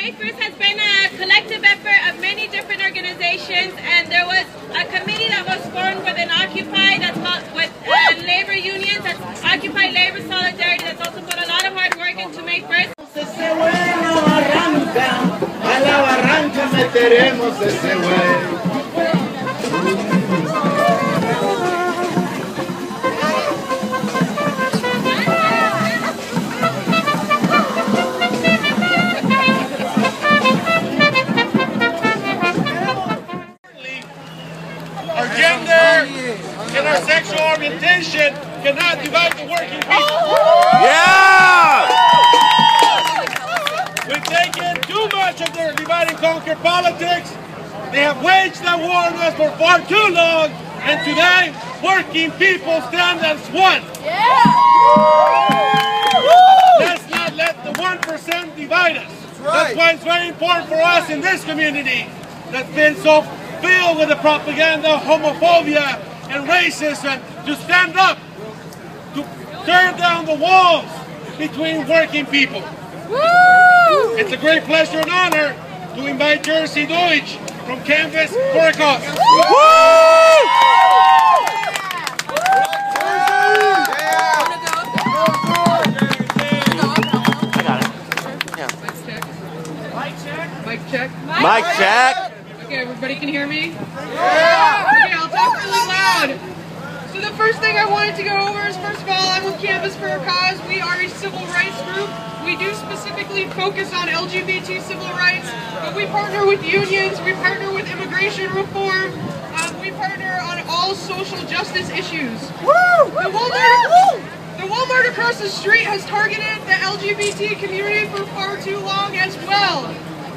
May 1st has been a collective effort of many different organizations, and there was a committee that was formed within Occupy that's called with labor unions, that's Occupy Labor Solidarity, that's also put a lot of hard work into May 1st. Ese güey no arranca, a la barranca meteremos ese güey. Our gender and our sexual orientation cannot divide the working people. Yeah! We've taken too much of their divide and conquer politics. They have waged that war on us for far too long, and today, working people stand as one. Let's not let the 1% divide us. That's why it's very important for us in this community that's been so filled with the propaganda, homophobia, and racism to stand up, to tear down the walls between working people. It's a great pleasure and honor to invite Jersey Deutsch from Canvas for a cause. Mic check. Mic check. Okay, everybody can hear me? Yeah! Okay, I'll talk really loud. So the first thing I wanted to go over is, first of all, I'm with Canvas for a Cause. We are a civil rights group. We do specifically focus on LGBT civil rights, but we partner with unions, we partner with immigration reform, we partner on all social justice issues. The Walmart across the street has targeted the LGBT community for far too long as well.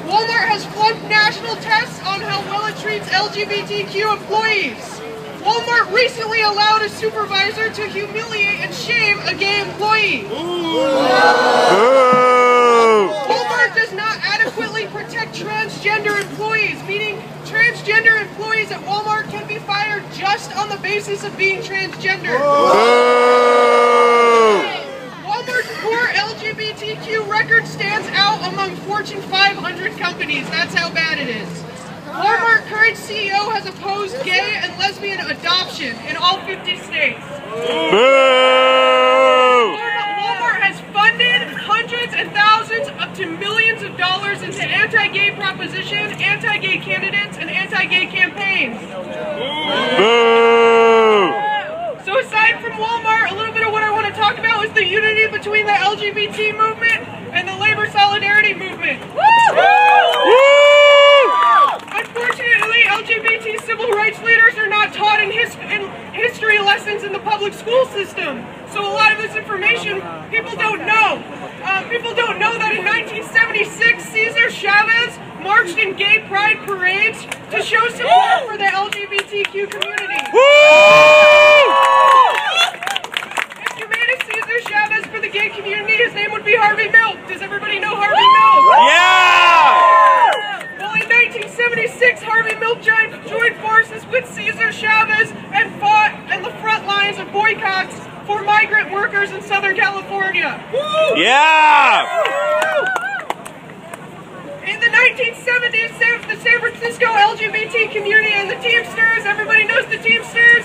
Walmart has flunked national tests on how well it treats LGBTQ employees. Walmart recently allowed a supervisor to humiliate and shame a gay employee. Walmart does not adequately protect transgender employees, meaning transgender employees at Walmart can be fired just on the basis of being transgender. Walmart's poor LGBTQ record stands out among Fortune 500 companies. That's how bad it is. Walmart current CEO has opposed gay and lesbian adoption in all 50 states. Walmart has funded hundreds and thousands up to millions of dollars into anti-gay proposition, anti-gay candidates, and anti-gay campaigns. So aside from Walmart, a little bit of what I want to talk about is the unity between the LGBT movement and the labor solidarity movement. Unfortunately, LGBT civil rights leaders are not taught in history lessons in the public school system. So a lot of this information people don't know. People don't know that in 1976, Cesar Chavez marched in gay pride parades to show support for the LGBTQ community. If you made a Cesar Chavez for the gay community, his name would be Harvey Milk. Does everybody know Harvey Milk? Yeah! Well, in 1976, Harvey Milk joined forces with Cesar Chavez and fought in the front lines of boycotts for migrant workers in Southern California. Yeah! In the 1970s, the San Francisco LGBT community and the Teamsters, everybody knows the Teamsters?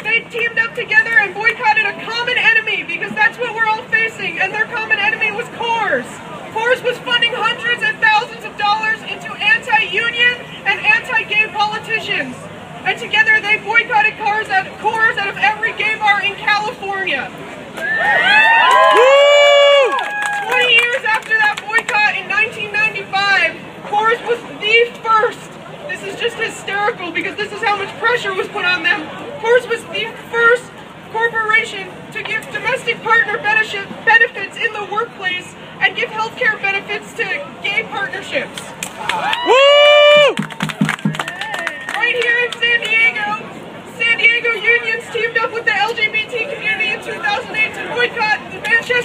They teamed up together and boycotted a common enemy, because that's what we're all facing, and their common enemy was Coors. Coors was funding hundreds and thousands of dollars into anti-union and anti-gay politicians. And together they boycotted Coors out of every gay bar in California. 20 years after that boycott in 1995, Coors was the first. This is just hysterical because this is how much pressure was put on them. Coors was the first corporation to give domestic partner benefits in the workplace and give healthcare benefits to gay partnerships. Right here in San Diego unions teamed up with the LGBT community in 2008 to boycott the Manchester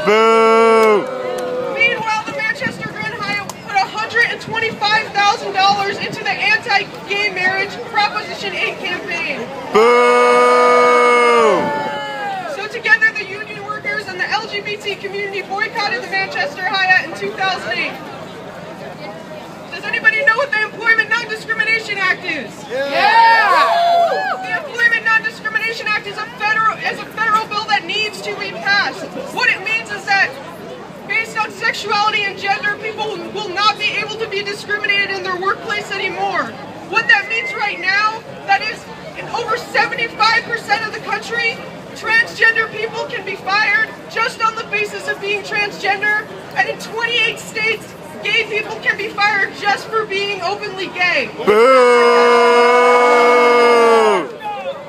Boo! Meanwhile, the Manchester Grand Hyatt put $125,000 into the anti-gay marriage Proposition 8 campaign. Boo! So together, the union workers and the LGBT community boycotted the Manchester Hyatt in 2008. Does anybody know what the Employment Non-Discrimination Act is? Yeah! The Employment Non-Discrimination Act is a federal bill that needs to be passed. What it means is that based on sexuality and gender, people will not be able to be discriminated in their workplace anymore. What that means right now, that is in over 75% of the country, transgender people can be fired just on the basis of being transgender, and in 28 states, gay people can be fired just for being openly gay. Boo!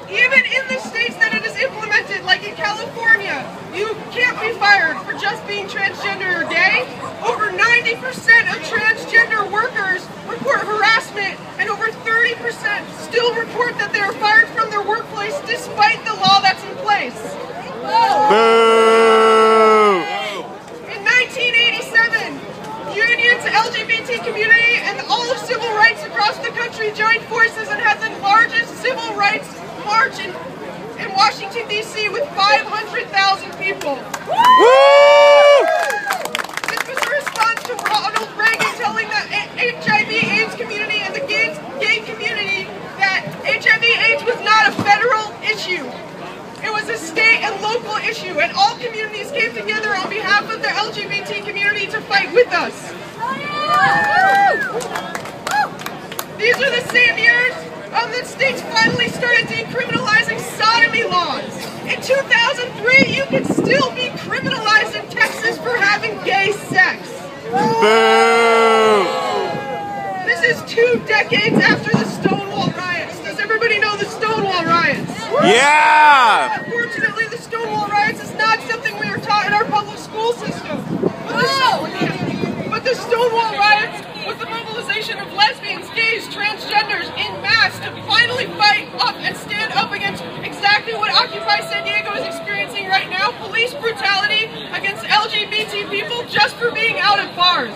Even in the states that it is implemented, like in California, you can't be fired for just being transgender or gay. Over 90% of transgender workers report harassment, and over 30% still report that they are fired from their workplace despite the law that's in place. Boo! In 1987, unions, LGBT community, and all of civil rights across the country joined forces and had the largest civil rights march in Washington, D.C. with 500,000 people. Woo! This was a response to Ronald Reagan telling the HIV/AIDS community and the gay community that HIV/AIDS was not a federal issue. It was a state and local issue, and all communities came together on behalf of the LGBT community to fight with us. These are the same years that states finally started decriminalizing sodomy laws. In 2003, you could still be criminalized in Texas for having gay sex. Boo! This is 2 decades after the Stonewall riots. Does everybody know the Stonewall riots? Yeah! Unfortunately, the Stonewall riots is not something we are taught in our public school system. But the Stonewall riots was the mobilization of lesbians, gays, transgenders in mass to finally fight up and stand up against exactly what Occupy San Diego is experiencing right now, police brutality against LGBT people just for being out at bars.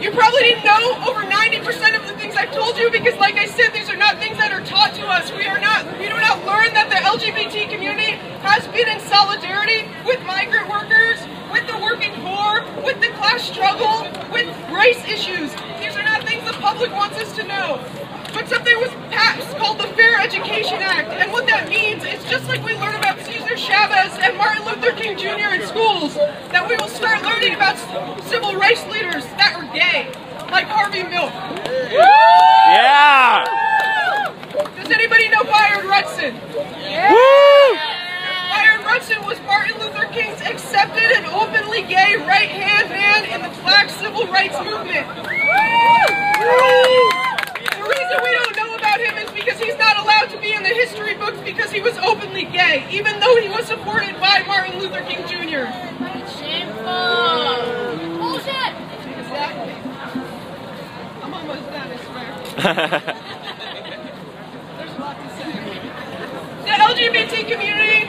You probably didn't know over 90% of the things I've told you because, like I said, these are not things that are taught to us. We do not learn that the LGBT community has been in solidarity with migrant workers, with the working poor, with the class struggle, with race issues. These are not things the public wants us to know. But something was passed called the Fair Education Act, and what that means is just like we learn about Cesar Chavez and Martin Luther King Jr. in schools, that we will start learning about civil rights leaders that are gay, like Harvey Milk. Yeah! Does anybody know Byron Rudson? Woo! Byron Rudson was Martin Luther King's accepted and openly gay right-hand man in the Black Civil Rights Movement. The reason we don't know about him is because he's not allowed to be in the history books because he was openly gay, even though he was supported by Martin Luther King Jr. Shameful! Bullshit! Exactly. I'm almost done, I swear. There's a lot to say. The LGBT community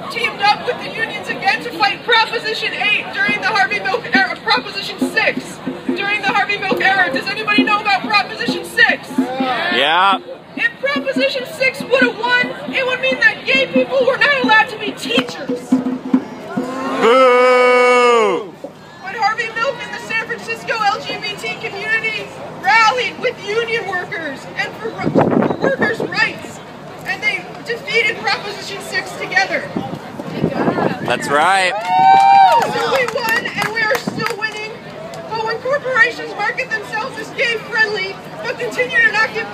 teamed up with the unions again to fight Proposition 8 during the Harvey Milk era, Proposition 6 during the Harvey Milk era. Does anybody know about Proposition 6? Yeah. If Proposition 6 would have won, it would mean that gay people were not allowed to be teachers. Boo! When Harvey Milk and the San Francisco LGBT community rallied with union workers and for workers' rights, and they defeated Proposition 6 together. That's right. So we won, and we are still winning. But when corporations market themselves as gay-friendly, but continue to not give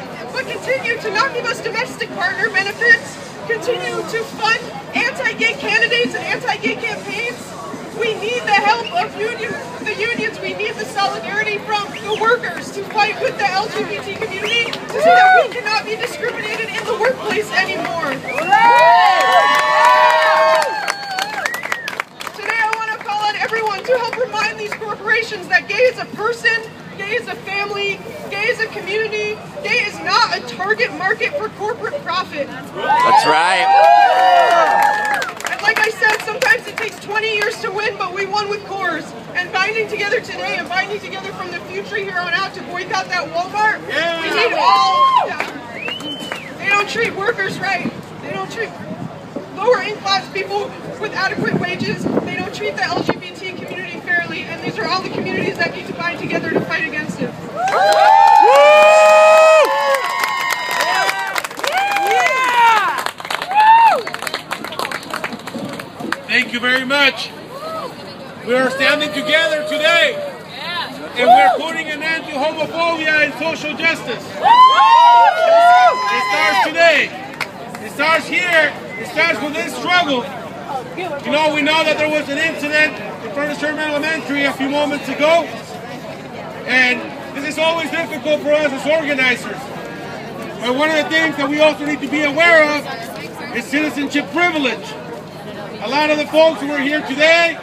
us domestic partner benefits, continue to fund anti-gay candidates and anti-gay campaigns, we need the help of the unions. We need the solidarity from the workers to fight with the LGBT community so that we cannot be discriminated in the workplace anymore. Today I want to call on everyone to help remind these corporations that gay is a person Gay is a family. Gay is a community. Gay is not a target market for corporate profit. That's right. And like I said, sometimes it takes 20 years to win, but we won with cores. And binding together today and binding together from the future here on out to boycott that Walmart, we need all. They don't treat workers right. They don't treat lower in-class people with adequate wages. They don't treat the LGBT community fairly. And these are all the communities that need to bind together to fight against it. Thank you very much. We are standing together today, and we're putting an end to homophobia and social justice. It starts today. It starts here. It starts with this struggle. You know, we know that there was an incident in front of Sherman Elementary a few moments ago, and this is always difficult for us as organizers. But one of the things that we also need to be aware of is citizenship privilege. A lot of the folks who are here today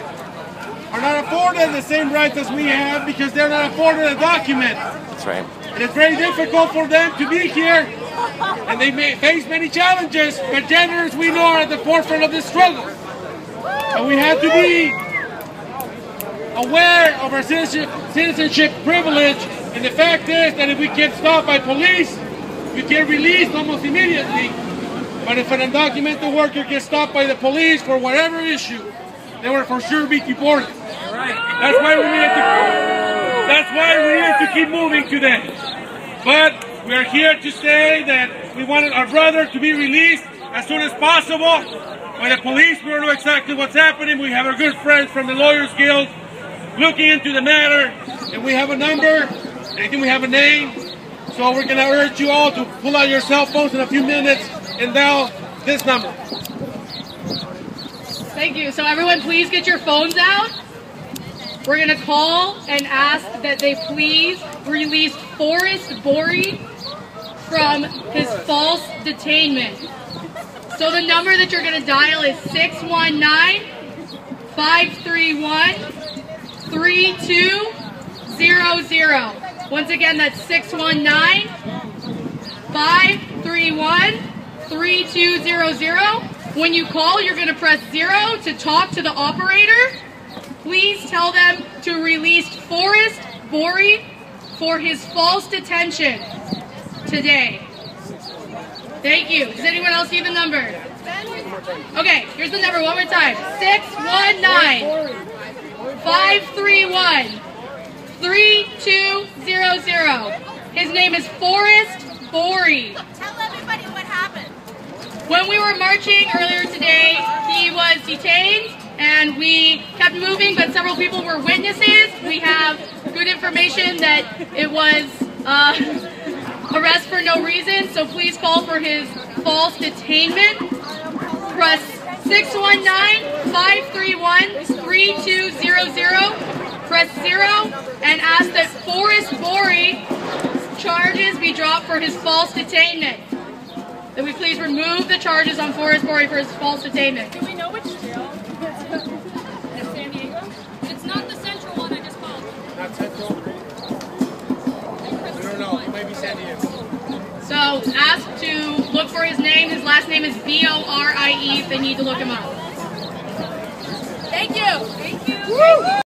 are not afforded the same rights as we have because they're not afforded a document. That's right. And it's very difficult for them to be here, and they may face many challenges, but genders we know are at the forefront of this struggle. And we have to be aware of our citizenship privilege, and the fact is that if we get stopped by police, we get released almost immediately. But if an undocumented worker gets stopped by the police for whatever issue, they will for sure be deported. That's why we needed to keep moving today. But we are here to say that we wanted our brother to be released as soon as possible. By the police, we don't know exactly what's happening. We have our good friends from the Lawyers Guild looking into the matter, and we have a number, and I think we have a name. So we're going to urge you all to pull out your cell phones in a few minutes and dial this number. Thank you. So everyone, please get your phones out. We're going to call and ask that they please release Forrest Borey from his false detainment. So the number that you're going to dial is 619-531-3200. Once again, that's 619-531-3200. When you call, you're going to press 0 to talk to the operator. Please tell them to release Forrest Borey for his false detention today. Thank you. Does anyone else need the number? Okay, here's the number one more time. 619-531-3200. His name is Forrest Borey. Tell everybody what happened. When we were marching earlier today, he was detained and we kept moving, but several people were witnesses. We have good information that it was arrest for no reason, so please call for his false detainment. Press 619-531-3200. Press 0 and ask that Forrest Borey charges be dropped for his false detainment. That we please remove the charges on Forrest Borey for his false detainment. Do we know which jail? San Diego? It's not the central one I just called. Not Central? We don't know. It may be San Diego. So ask to look for his name. His last name is Borie if they need to look him up. Thank you. Thank you. Woo!